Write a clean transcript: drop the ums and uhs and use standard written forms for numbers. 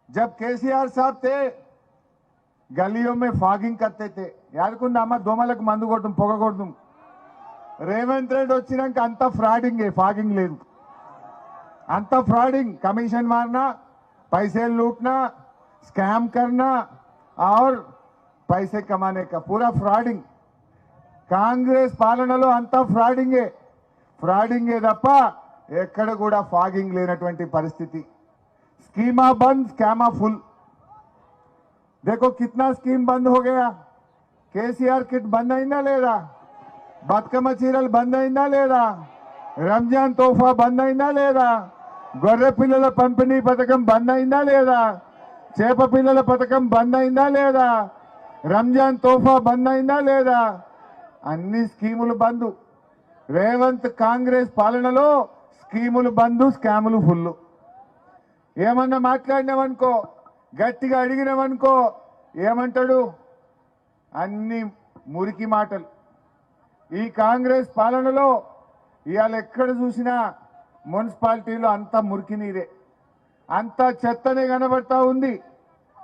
जब केसीआर साहब थे गलियों में फॉगिंग करते थे यादకుందా అమ్మ దోమలకు మందు కొట్టడం పొగ కొట్టడం రేవంత్ రెడ్డి వచ్చినాక అంత ఫ్రాడింగ్ ఫాగింగ్ లేదు अंत फ्रॉडिंग कमीशन मारना पैसे लूटना स्कैम करना और पैसे कमाने का पूरा फ्रॉडिंग कांग्रेस పాలనలో అంత ఫ్రాడింగే తప్ప ఎక్కడ కూడా ఫాగింగ్ లేనటువంటి పరిస్థితి स्कीमा बंद स्कैमा फुल देखो कितना स्कीम बंद हो गया केसीआर किट बंद అయినా లేదా బతుకమ్మ చీరలు బంద్ అయినా లేదా రంజాన్ తోఫా బంద్ అయినా లేదా గొర్రె పిల్లల పంపిణీ పథకం బంద్ అయిందా లేదా చేప పిల్లల పథకం బంద్ అయిందా లేదా రంజాన్ తోఫా బంద్ అయిందా లేదా అన్ని స్కీములు బంద్ రేవంత్ కాంగ్రెస్ పాలనలో స్కీములు బంద్ స్కాములు ఫుల్ ఏమన్నా మాట్లాడినామనుకో గట్టిగా అడిగినామనుకో ఏమంటాడు అన్ని మురికి మాటలు ఈ కాంగ్రెస్ పాలనలో ఇవాళ ఎక్కడ చూసినా మున్సిపాలిటీలో అంతా మురికి నీరే అంతా చెత్తనే కనబడతా ఉంది